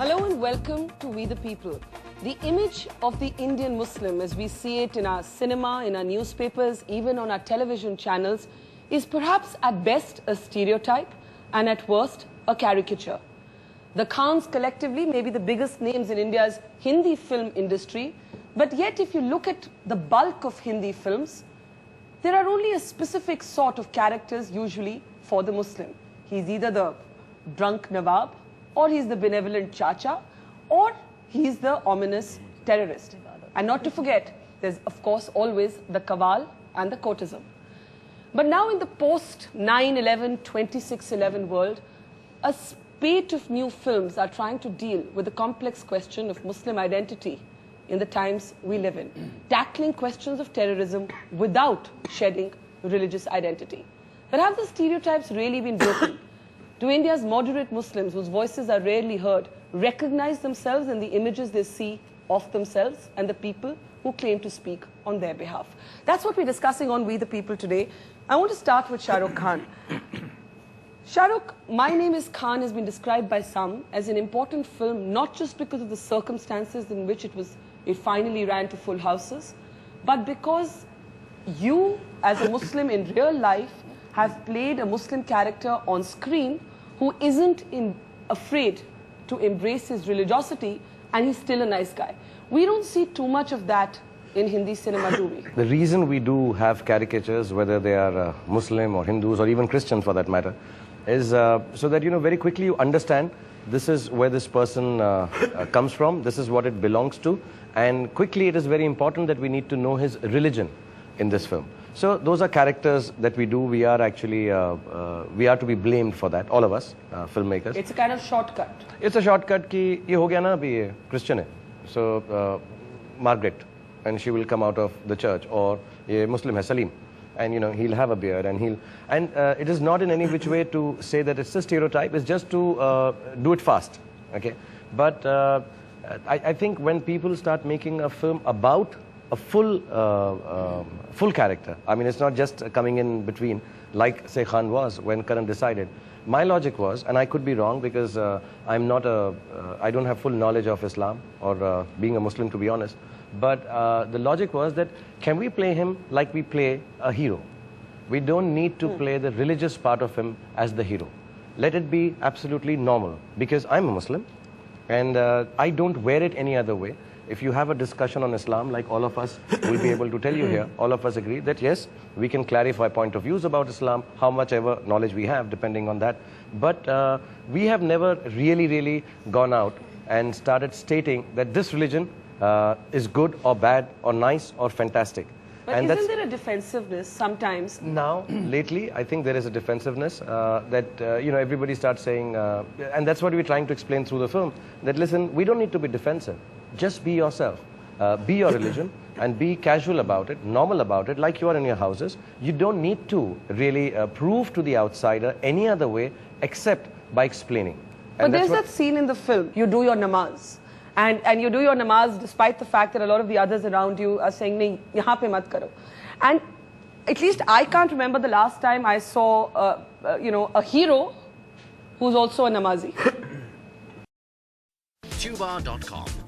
Hello and welcome to We the People. The image of the Indian Muslim as we see it in our cinema, in our newspapers, even on our television channels is perhaps at best a stereotype and at worst a caricature. The Khans collectively may be the biggest names in India's Hindi film industry, but yet if you look at the bulk of Hindi films, there are only a specific sort of characters usually for the Muslim. He's either the drunk Nawab, or he's the benevolent Chacha, or he's the ominous terrorist. And not to forget, there's of course always the Kawal and the courtesan. But now in the post 9/11, 26/11 world, a spate of new films are trying to deal with the complex question of Muslim identity in the times we live in, tackling questions of terrorism without shedding religious identity. But have the stereotypes really been broken? Do India's moderate Muslims, whose voices are rarely heard, recognize themselves in the images they see of themselves and the people who claim to speak on their behalf? That's what we're discussing on We the People today. I want to start with Shah Rukh Khan. Shah Rukh, My Name is Khan has been described by some as an important film, not just because of the circumstances in which it finally ran to full houses, but because you, as a Muslim in real life, have played a Muslim character on screen who isn't afraid to embrace his religiosity, and he's still a nice guy. We don't see too much of that in Hindi cinema, do we? The reason we do have caricatures, whether they are Muslim or Hindus or even Christians for that matter, is so that, very quickly you understand this is where this person comes from, this is what it belongs to, and quickly it is very important that we need to know his religion in this film. So those are characters that we do. We are actually, we are to be blamed for that, all of us, filmmakers. It's a kind of shortcut. It's a shortcut ki ye ho gaya na, abhi ye Christian hai. So Margaret, and she will come out of the church, or ye Muslim hai, Salim, and he'll have a beard, and it is not in any which way to say that it's a stereotype. It's just to do it fast, okay? But I think when people start making a film about a full character, I mean, it's not just coming in between, like say Khan was when Karan decided. My logic was, and I could be wrong because I don't have full knowledge of Islam or being a Muslim, to be honest, but the logic was that can we play him like we play a hero? We don't need to play the religious part of him as the hero. Let it be absolutely normal, because I'm a Muslim and I don't wear it any other way. If you have a discussion on Islam, like all of us will be able to tell you here, all of us agree that yes, we can clarify point of views about Islam, how much ever knowledge we have, depending on that. But we have never really gone out and started stating that this religion is good or bad or nice or fantastic. But and isn't there a defensiveness sometimes? Now, lately, I think there is a defensiveness that, everybody starts saying, and that's what we're trying to explain through the film, that listen, we don't need to be defensive. Just be yourself. Be your religion and be casual about it, normal about it, like you are in your houses. You don't need to really prove to the outsider any other way except by explaining. But there's that scene in the film, you do your namaz. And you do your namaz despite the fact that a lot of the others around you are saying, nahi, yahan pe mat karo. And at least I can't remember the last time I saw, a hero who's also a namazi. Tuba.com